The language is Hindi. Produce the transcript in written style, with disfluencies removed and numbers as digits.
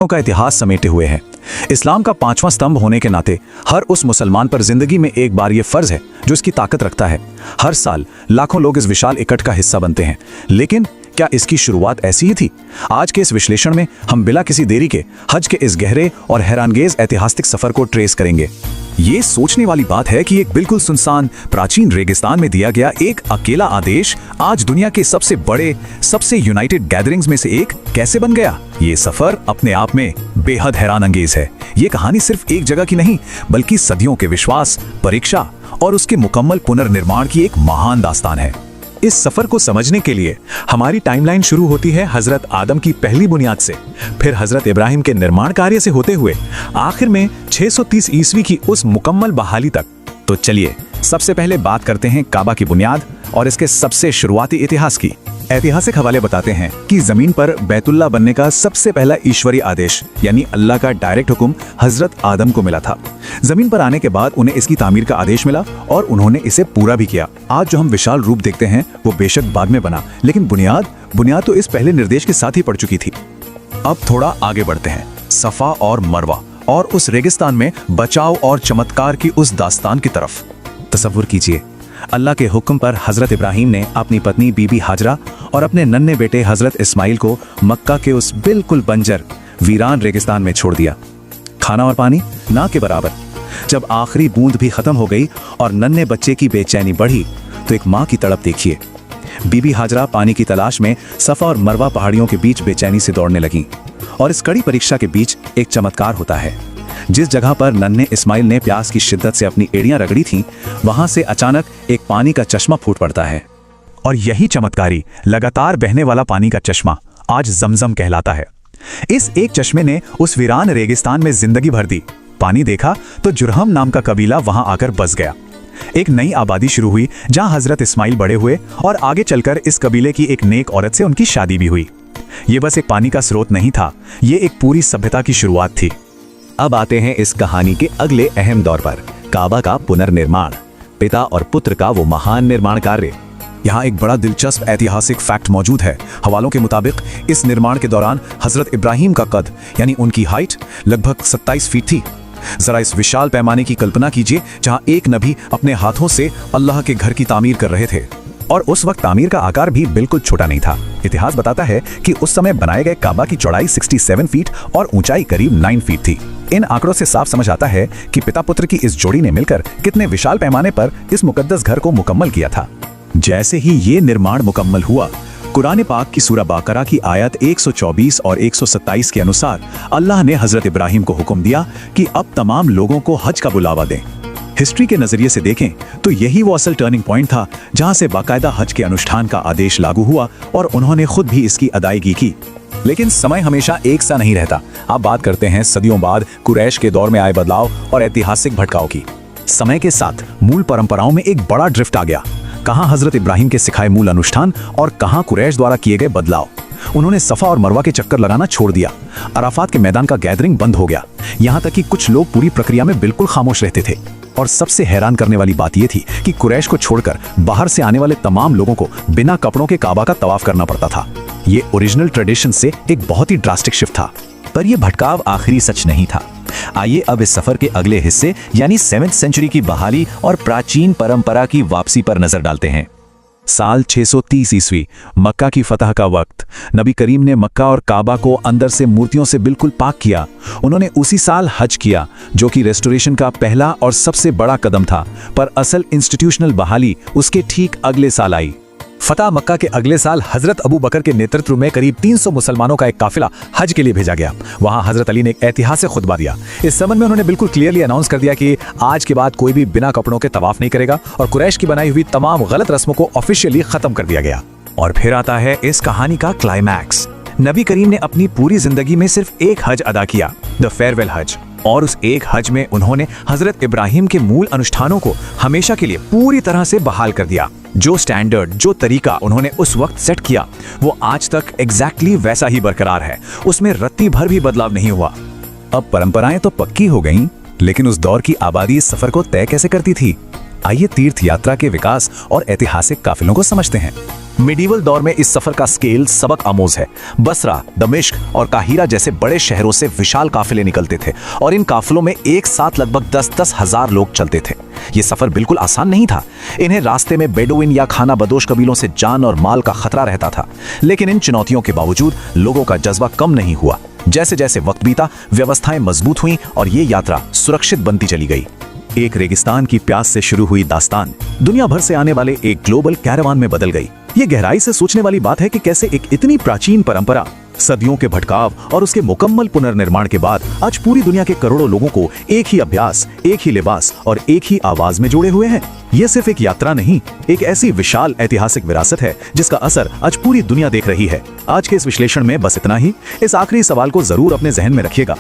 का इतिहास समेटे हुए हैं। इस्लाम का 5वां स्तंभ होने के नाते हर उस मुसलमान पर जिंदगी में एक बार ये फर्ज है जो इसकी ताकत रखता है। हर साल लाखों लोग इस विशाल इकट्ठ का हिस्सा बनते हैं, लेकिन क्या इसकी शुरुआत ऐसी ही थी? आज के इस विश्लेषण में हम बिना किसी देरी के हज के इस गहरे और हैरानगेज ऐतिहासिक सफर को ट्रेस करेंगे। ये सोचने वाली बात है कि एक बिल्कुल सुनसान प्राचीन रेगिस्तान में दिया गया एक अकेला आदेश आज दुनिया के सबसे बड़े, सबसे यूनाइटेड गैदरिंग्स में से एक कैसे बन गया। ये सफर अपने आप में बेहद हैरान अंगेज है। ये कहानी सिर्फ एक जगह की नहीं, बल्कि सदियों के विश्वास, परीक्षा और उसके मुकम्मल पुनर्निर्माण की एक महान दास्तान है। इस सफर को समझने के लिए हमारी टाइमलाइन शुरू होती है हजरत आदम की पहली बुनियाद से, फिर हजरत इब्राहिम के निर्माण कार्य से होते हुए आखिर में 630 ईस्वी की उस मुकम्मल बहाली तक। तो चलिए सबसे पहले बात करते हैं काबा की बुनियाद और इसके सबसे शुरुआती इतिहास की। ऐतिहासिक हवाले बताते हैं कि जमीन पर बैतुल्ला बनने का सबसे पहला ईश्वरीय आदेश यानी अल्लाह का डायरेक्ट हुक्म हजरत आदम को मिला था। जमीन पर आने के बाद उन्हें इसकी तामीर का आदेश मिला और उन्होंने इसे पूरा भी किया। आज जो हम विशाल रूप देखते हैं वो बेशक बाद में बना, लेकिन बुनियाद तो इस पहले निर्देश के साथ ही पड़ चुकी थी। अब थोड़ा आगे बढ़ते हैं सफा और मरवा और उस रेगिस्तान में बचाव और चमत्कार की उस दास्तान की तरफ। तसव्वुर कीजिए, अल्लाह के हुक्म पर हजरत इब्राहिम ने अपनी पत्नी बीबी हाजरा और अपने नन्हे बेटे हजरत इस्माइल को मक्का के उस बिल्कुल बंजर वीरान रेगिस्तान में छोड़ दिया। खाना और पानी ना के बराबर। जब आखिरी बूंद भी खत्म हो गई और नन्हे बच्चे की बेचैनी बढ़ी तो एक माँ की तड़प देखिए। बीबी हाजरा पानी की तलाश में सफा और मरवा पहाड़ियों के बीच बेचैनी से दौड़ने लगी। और इस कड़ी परीक्षा के बीच एक चमत्कार होता है। जिस जगह पर नन्हे इस्माइल ने प्यास की शिद्दत से अपनी एड़ियां रगड़ी थीं, वहां से अचानक एक पानी का चश्मा फूट पड़ता है। और यही चमत्कारी लगातार बहने वाला पानी का चश्मा आज जमजम कहलाता है। इस एक चश्मे ने उस वीरान रेगिस्तान में जिंदगी भर दी। पानी देखा तो जुरहम नाम का कबीला वहां आकर बस गया। एक नई आबादी शुरू हुई जहां हजरत इस्माइल बड़े हुए और आगे चलकर इस कबीले की एक नेक औरत से उनकी शादी भी हुई। ये बस एक पानी का स्रोत नहीं था, ये एक पूरी सभ्यता की शुरुआत थी। अब आते हैं इस कहानी के अगले अहम दौर पर, काबा का पुनर्निर्माण, पिता और पुत्र का वो महान निर्माण कार्य। यहाँ एक बड़ा दिलचस्प ऐतिहासिक फैक्ट मौजूद है। हवालों के मुताबिक इस निर्माण के दौरान हजरत इब्राहिम का कद यानी उनकी हाइट लगभग 27 फीट थी। जरा इस विशाल पैमाने की कल्पना कीजिए जहां एक नबी अपने हाथों से अल्लाह के घर की तामीर कर रहे थे। और उस वक्त तामीर का आकार भी बिल्कुल छोटा नहीं था। इतिहास बताता है कि उस समय बनाए गए काबा की चौड़ाई 67 फीट और ऊंचाई करीब 9 फीट थी। इन आंकड़ों से साफ समझ आता है कि पिता पुत्र की इस जोड़ी ने मिलकर कितने विशाल पैमाने पर इस मुकद्दस घर को मुकम्मल किया था। जैसे ही ये निर्माण मुकम्मल हुआ, कुरान पाक की सूरा बाकरा की आयत 124 और 127 के अनुसार अल्लाह ने हजरत इब्राहिम को हुक्म दिया कि अब तमाम लोगों को हज का बुलावा दें। हिस्ट्री के नजरिए से देखें तो यही वो असल टर्निंग पॉइंट था जहां से बाकायदा हज के अनुष्ठान का आदेश लागू हुआ और उन्होंने खुद भी इसकी अदायगी की। लेकिन समय हमेशा एक सा नहीं रहता। आप बात करते हैं सदियों बाद कुरैश के दौर में आए बदलाव और ऐतिहासिक भटकाव की। समय के साथ मूल परंपराओं में एक बड़ा ड्रिफ्ट आ गया। कहां हजरत इब्राहिम के सिखाए मूल अनुष्ठान और कहां कुरैश द्वारा किए गए बदलाव। उन्होंने सफा और मरवा के चक्कर लगाना छोड़ दिया। अराफात के मैदान का गैदरिंग बंद हो गया। यहाँ तक कि कुछ लोग पूरी प्रक्रिया में बिल्कुल खामोश रहते थे। और सबसे हैरान करने वाली बात यह थी कि कुरैश को छोड़कर बाहर से आने वाले तमाम लोगों को बिना कपड़ों के काबा का तवाफ करना पड़ता था। ये ओरिजिनल ट्रेडिशन से एक बहुत ही ड्रास्टिक शिफ्ट था। पर यह भटकाव आखिरी सच नहीं था। आइए अब इस सफर के अगले हिस्से यानी 7वीं सेंचुरी की बहाली और प्राचीन परंपरा की वापसी पर नजर डालते हैं। साल 630 ईस्वी, मक्का की फतह का वक्त। नबी करीम ने मक्का और काबा को अंदर से मूर्तियों से बिल्कुल पाक किया। उन्होंने उसी साल हज किया, जो कि रेस्टोरेशन का पहला और सबसे बड़ा कदम था। पर असल इंस्टीट्यूशनल बहाली उसके ठीक अगले साल आई। फतह मक्का के अगले साल हजरत अबू बकर के नेतृत्व में करीब 300 मुसलमानों का एक काफिला हज के लिए भेजा गया। वहां हजरत अली ने एक ऐतिहासिक खुतबा दिया। इस संबंध में उन्होंने बिल्कुल क्लियरली अनाउंस कर दिया कि आज के बाद कोई भी बिना कपड़ों के तवाफ नहीं करेगा और कुरैश की बनाई हुई तमाम गलत रस्मों को ऑफिशियली खत्म कर दिया गया। और फिर आता है इस कहानी का क्लाइमैक्स। नबी करीम ने अपनी पूरी जिंदगी में सिर्फ एक हज अदा किया, द फेयरवेल हज। और उस एक हज में उन्होंने हजरत इब्राहिम के मूल अनुष्ठानों को हमेशा के लिए पूरी तरह से बहाल कर दिया। जो स्टैंडर्ड, जो तरीका उन्होंने उस वक्त सेट किया, वो आज तक एग्जैक्टली वैसा ही बरकरार है। उसमें रत्ती भर भी बदलाव नहीं हुआ। अब परंपराएं तो पक्की हो गईं, लेकिन उस दौर की आबादी इस सफर को तय कैसे करती थी? आइए तीर्थ यात्रा के विकास और ऐतिहासिक काफिलों को समझते हैं। मिडीवल दौर में इस सफर का स्केल सबक आमोज है। बसरा, दमिश्क और काहिरा जैसे बड़े शहरों से विशाल काफिले निकलते थे और इन काफिलों में एक साथ लगभग 10-10 हजार लोग चलते थे। ये सफर बिल्कुल आसान नहीं था। इन्हें रास्ते में बेडुइन या खाना बदोश कबीलों से जान और माल का खतरा रहता था। लेकिन इन चुनौतियों के बावजूद लोगों का जज्बा कम नहीं हुआ। जैसे जैसे वक्त बीता, व्यवस्थाएं मजबूत हुईं और ये यात्रा सुरक्षित बनती चली गई। एक रेगिस्तान की प्यास से शुरू हुई दास्तान दुनिया भर से आने वाले एक ग्लोबल कैरावान में बदल गई। ये गहराई से सोचने वाली बात है कि कैसे एक इतनी प्राचीन परंपरा, सदियों के भटकाव और उसके मुकम्मल पुनर्निर्माण के बाद आज पूरी दुनिया के करोड़ों लोगों को एक ही अभ्यास, एक ही लिबास और एक ही आवाज में जोड़े हुए हैं। ये सिर्फ एक यात्रा नहीं, एक ऐसी विशाल ऐतिहासिक विरासत है जिसका असर आज पूरी दुनिया देख रही है। आज के इस विश्लेषण में बस इतना ही। इस आखिरी सवाल को जरूर अपने जहन में रखिएगा,